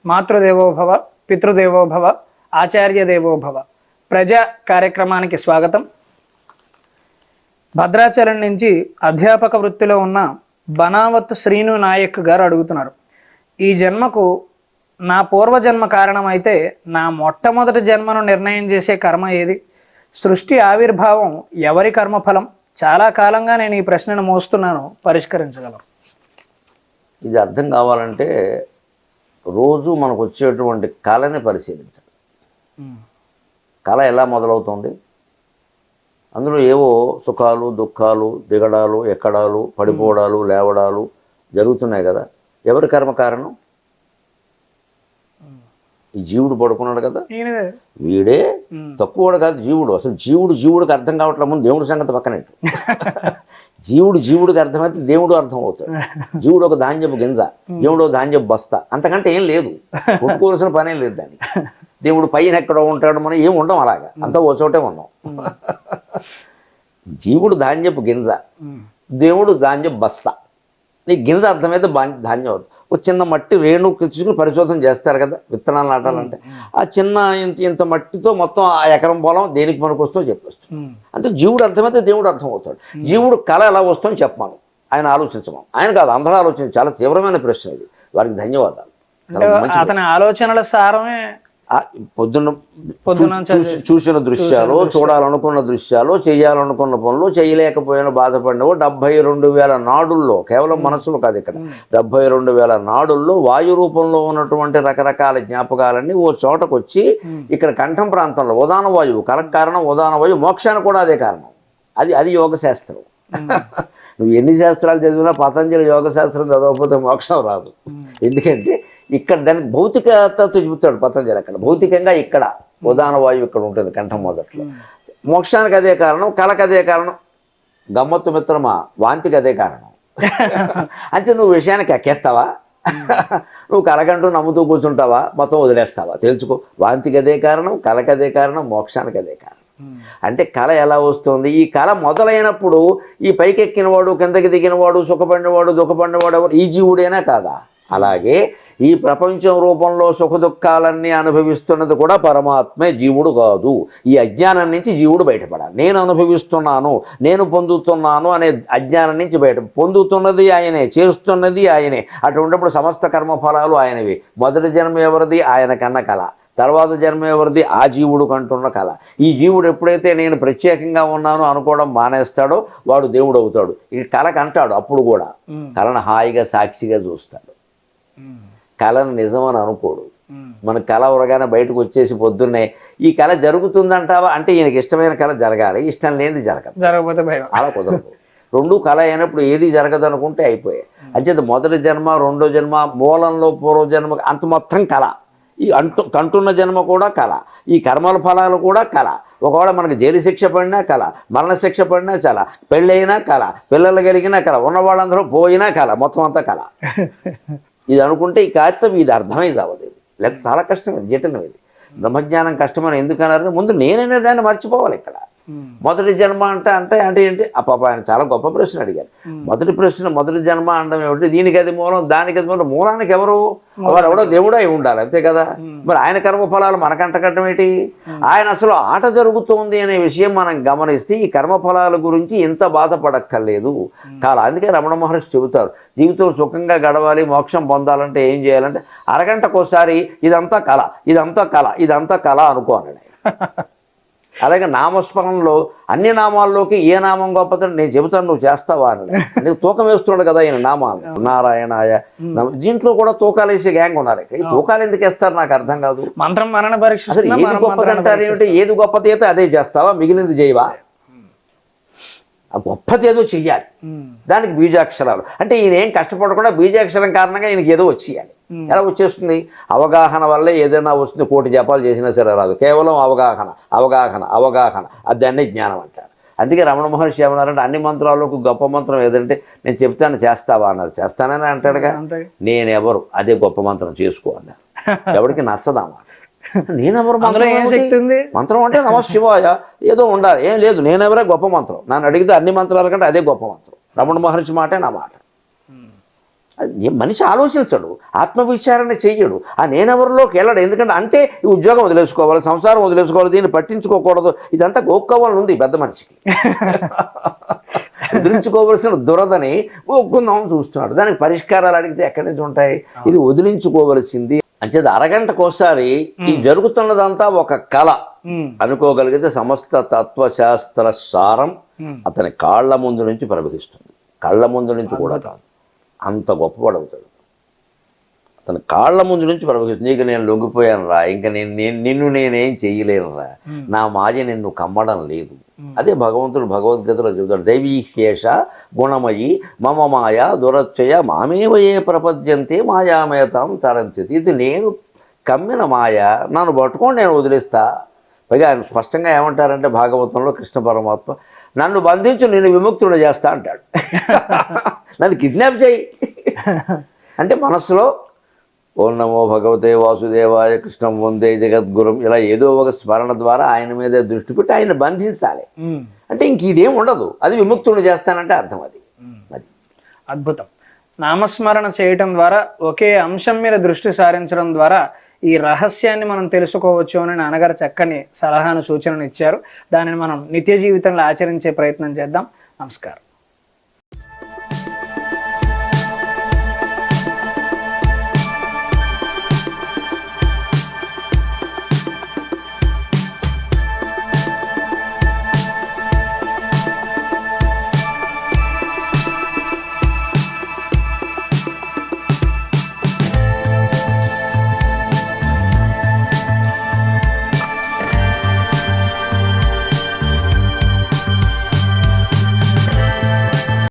మాతృదేవోభవ, పితృదేవోభవ, ఆచార్య దేవోభవ ప్రజా కార్యక్రమానికి స్వాగతం. భద్రాచలం నుంచి అధ్యాపక వృత్తిలో ఉన్న బనావత్ శ్రీను నాయక్ గారు అడుగుతున్నారు, ఈ జన్మకు నా పూర్వజన్మ కారణమైతే నా మొట్టమొదటి జన్మను నిర్ణయం చేసే కర్మ ఏది? సృష్టి ఆవిర్భావం ఎవరి కర్మఫలం? చాలా కాలంగా నేను ఈ ప్రశ్నను మోస్తున్నాను, పరిష్కరించగలరు. ఇది అర్థం కావాలంటే రోజు మనకు వచ్చేటువంటి కళని పరిశీలించాలి. కళ ఎలా మొదలవుతుంది? అందులో ఏవో సుఖాలు, దుఃఖాలు, దిగడాలు, ఎక్కడాలు, పడిపోవడాలు, లేవడాలు జరుగుతున్నాయి కదా. ఎవరి కర్మ కారణం? ఈ జీవుడు పడుకున్నాడు కదా, వీడే తక్కువడు కాదు జీవుడు. అసలు జీవుడికి అర్థం కావట్లే. ముందు దేవుడి సంగతి పక్కనట్టు. జీవుడికి అర్థమైతే దేవుడు అర్థం అవుతాడు. జీవుడు ఒక ధాన్యపు గింజ, దేవుడు ఒక ధాన్యపు బస్తా, అంతకంటే ఏం లేదు. కొట్టుకోవాల్సిన పనేం లేదు దానికి. దేవుడు పైన ఎక్కడో ఉంటాడు, మనం ఏం ఉండం అలాగా, అంతా ఓ చోటే ఉన్నాం. జీవుడు ధాన్యపు గింజ, దేవుడు ధాన్యపు బస్తా. నీ గింజ అర్థమైతే ధాన్యం అవుతుంది. ఒక చిన్న మట్టి రేణు తీసుకుని పరిశోధన చేస్తారు కదా విత్తనాలు నాటాలంటే. ఆ చిన్న ఇంత మట్టితో మొత్తం ఆ ఎకరం పొలం దేనికి పనికొస్తుందో చెప్పేస్తాడు. అంటే జీవుడు అర్థమైతే దేవుడు అర్థం అవుతాడు. జీవుడు కళ ఎలా వస్తుందో చెప్పమాను, ఆయన ఆలోచించమాను. ఆయన కాదు, అందరూ ఆలోచించి చాలా తీవ్రమైన ప్రశ్న ఇది. వారికి ధన్యవాదాలు. అతని ఆలోచనల సారమే పొద్దున్న చూసిన దృశ్యాలు, చూడాలనుకున్న దృశ్యాలు, చేయాలనుకున్న పనులు, చేయలేకపోయిన బాధపడినవో 72,000 నాడుల్లో, కేవలం మనసులో కాదు, ఇక్కడ 72,000 నాడుల్లో వాయు రూపంలో ఉన్నటువంటి రకరకాల జ్ఞాపకాలన్నీ ఓ చోటకు వచ్చి ఇక్కడ కంఠం ప్రాంతంలో ఉదాన వాయువు, కలక కారణం ఉదాన వాయువు, మోక్షానికి కూడా అదే కారణం. అది యోగ శాస్త్రం. నువ్వు ఎన్ని శాస్త్రాలు చదివినా పతంజలి యోగ శాస్త్రం చదవకపోతే మోక్షం రాదు. ఎందుకంటే ఇక్కడ దానికి భౌతికతతో చెబుతాడు పతంజలి. అక్కడ భౌతికంగా ఇక్కడ ఉదాన వాయువు ఇక్కడ ఉంటుంది కంఠం మొదట్లో. మోక్షానికి అదే కారణం, కళకు అదే కారణం. గమ్మత్తు మిత్రమా, వాంతికి అదే కారణం. అంటే నువ్వు విషయానికి ఎక్కేస్తావా? నువ్వు కలకంటూ నమ్ముతూ కూర్చుంటావా? మొత్తం వదిలేస్తావా? తెలుసుకో, వాంతికి అదే కారణం, కళకు అదే కారణం, మోక్షానికి అదే కారణం. అంటే కళ ఎలా వస్తుంది? ఈ కళ మొదలైనప్పుడు ఈ పైకెక్కినవాడు, కిందకి దిగినవాడు, సుఖపడినవాడు, దుఃఖపడినవాడు ఎవరు? ఈ జీవుడేనా కాదా? అలాగే ఈ ప్రపంచం రూపంలో సుఖ దుఃఖాలన్నీ అనుభవిస్తున్నది కూడా పరమాత్మే, జీవుడు కాదు. ఈ అజ్ఞానం నుంచి జీవుడు బయటపడాలి. నేను అనుభవిస్తున్నాను, నేను పొందుతున్నాను అనే అజ్ఞానం నుంచి పొందుతున్నది ఆయనే, చేస్తున్నది ఆయనే. అటువంటిప్పుడు సమస్త కర్మఫలాలు ఆయనవి. మొదటి జన్మ ఎవరిది? ఆయన కన్న కళ. తర్వాత జన్మ ఎవరిది? ఆ జీవుడు కంటున్న కళ. ఈ జీవుడు ఎప్పుడైతే నేను ప్రత్యేకంగా ఉన్నాను అనుకోవడం మానేస్తాడో వాడు దేవుడు అవుతాడు. ఈ కళ కంటాడు. అప్పుడు కూడా కళను హాయిగా సాక్షిగా చూస్తాడు. కళను నిజమని అనుకోడు. మన కళ ఉరగానే బయటకు వచ్చేసి పొద్దున్నే ఈ కళ జరుగుతుందంటావా అంటే ఈయనకి ఇష్టమైన కళ జరగాలి, ఇష్టం లేనిది జరగదు, జరగకపోతే భయం. అలా కుదరదు. రెండు కళ అయినప్పుడు ఏది జరగదు అనుకుంటే అయిపోయాయి. అంచేత మొదటి జన్మ, రెండో జన్మ, మూలంలో పూర్వజన్మ అంత మొత్తం కళ. ఈ కంటున్న జన్మ కూడా కళ, ఈ కర్మల ఫలాలు కూడా కళ. ఒకవేళ మనకు జైలు శిక్ష పడినా కళ, మరణశిక్ష పడినా కళ, పెళ్ళైనా కళ, పిల్లలు కలిగినా కళ, ఉన్నవాళ్ళందరూ పోయినా కళ, మొత్తం అంతా కళ. ఇది అనుకుంటే ఈ కాగితం ఇది అర్థమైంది అవ్వదు. లేకపోతే చాలా కష్టమైంది, జటిలం. ఇది బ్రహ్మజ్ఞానం కష్టమని ఎందుకన్నారని ముందు నేనైనా దాన్ని మర్చిపోవాలి. ఇక్కడ మొదటి జన్మ అంటే ఏంటి? ఆ పాప ఆయన చాలా గొప్ప ప్రశ్న అడిగారు. మొదటి జన్మ అనడం ఏమిటి? దీనికి అది మూలం, దానికి అది మూలం. మూలానికి ఎవరు? వాడు ఎవడో దేవుడు అయి ఉండాలి, అంతే కదా. మరి ఆయన కర్మఫలాలు మనకంటకట్టం ఏంటి? ఆయన అసలు ఆట జరుగుతోంది అనే విషయం మనం గమనిస్తే ఈ కర్మఫలాల గురించి ఎంత బాధపడక్కర్లేదు కాల. అందుకే రమణ మహర్షి చెబుతారు, జీవితం సుఖంగా గడవాలి, మోక్షం పొందాలంటే ఏం చేయాలంటే అరగంటకోసారి ఇదంతా కళ, ఇదంతా కళ, ఇదంతా కళ అనుకో అన్నాడు. అలాగే నామస్మరణలో అన్ని నామాల్లోకి ఏ నామం గొప్పదని నేను చెబుతాను, నువ్వు చేస్తావా అని. నీకు తూకం వేస్తున్నాడు కదా ఆయన నామాలు. నారాయణాయ. దీంట్లో కూడా తూకాలు వేసే గ్యాంగ్ ఉన్నారు. ఈ తూకాలు ఎందుకు వేస్తారు నాకు అర్థం కాదు. మంత్రం మరణ పరీక్ష. అసలు ఏది గొప్పదంటారు ఏమిటి? ఏది గొప్పది అయితే అదే చేస్తావా, మిగిలింది చేయవా? ఆ గొప్పది ఏదో చెయ్యాలి, దానికి బీజాక్షరాలు. అంటే ఈయన ఏం కష్టపడకుండా బీజాక్షరం కారణంగా ఈయనకి ఏదో వచ్చేయాలి. ఎలా వచ్చేస్తుంది? అవగాహన వల్లే ఏదైనా వస్తుంది. 1,000 జపాలు చేసినా సరే రాదు. కేవలం అవగాహన దాన్నే జ్ఞానం అంటారు. అందుకే రమణ మహర్షి ఏమన్నారంటే అన్ని మంత్రాలకు గొప్ప మంత్రం ఏదంటే నేను చెప్తాను చేస్తావా అన్నారు. చేస్తానని అంటాడుగా. నేనెవరు? అదే గొప్ప మంత్రం చేసుకో అన్నారు. ఎవరికి నచ్చదామా? నేనెవరు? మంత్రం అంటే నమ శివాయ ఏదో ఉండాలి, ఏం లేదు. నేనెవరే గొప్ప మంత్రం. నన్ను అడిగితే అన్ని మంత్రాల కంటే అదే గొప్ప మంత్రం. రమణ మహర్షి మాటే నా మాట. అది మనిషి ఆలోచించడు, ఆత్మవిచారణ చెయ్యడు, ఆ నేనెవరిలోకి వెళ్ళడు. ఎందుకంటే అంటే ఈ ఉద్యోగం వదిలేసుకోవాలి, సంసారం వదిలేసుకోవాలి, దీన్ని పట్టించుకోకూడదు, ఇదంతా గోక్కోవాలని ఉంది పెద్ద మనిషికి. వదిలించుకోవలసిన దురదని గోక్కుందామని చూస్తున్నాడు. దానికి పరిష్కారాలు అడిగితే ఎక్కడి నుంచి ఉంటాయి? ఇది వదిలించుకోవలసింది. అంచేది అరగంటకోసారి ఈ జరుగుతున్నదంతా ఒక కళ అనుకోగలిగితే సమస్త తత్వశాస్త్ర సారం అతని కాళ్ల ముందు నుంచి ప్రవహిస్తుంది. కళ్ళ ముందు నుంచి కూడా కాదు, అంత గొప్పవాడవుతాడు. అతని కాళ్ల ముందు నుంచి ప్రవహిస్తుంది. ఇక నేను లొంగిపోయాను రా, ఇంకా నిన్ను నేనేం చెయ్యలేను రా, నా మాయ నిన్ను కమ్మడం లేదు. అదే భగవంతుడు భగవద్గీతలో చెబుతాడు, దైవీశేష గుణమయి మమ మాయ దురత్యయ మామేవయే ప్రపద్యంతే మాయామేతాం తరంతి. ఇది నేను కమ్మిన మాయ, నన్ను పట్టుకొని నేను వదిలేస్తా. పైగా ఆయన స్పష్టంగా ఏమంటారంటే భాగవతంలో కృష్ణ పరమాత్మ, నన్ను బంధించు నేను విముక్తుడు చేస్తా అంటాడు. నన్ను కిడ్నాప్ చేయి అంటే మనస్సులో ఓం నమో భగవతే వాసుదేవాయ కృష్ణం వందే జగద్గురం ఇలా ఏదో ఒక స్మరణ ద్వారా ఆయన మీద దృష్టి పెట్టి ఆయన బంధించాలి. అంటే ఇంక ఇదేం ఉండదు, అది విముక్తుడు చేస్తానంటే అర్థం అది. అద్భుతం. నామస్మరణ చేయటం ద్వారా ఒకే అంశం మీద దృష్టి సారించడం ద్వారా ఈ రహస్యాన్ని మనం తెలుసుకోవచ్చు అని నాన్నగారు చక్కని సలహాను సూచనను ఇచ్చారు. దానిని మనం నిత్య జీవితంలో ఆచరించే ప్రయత్నం చేద్దాం. నమస్కారం.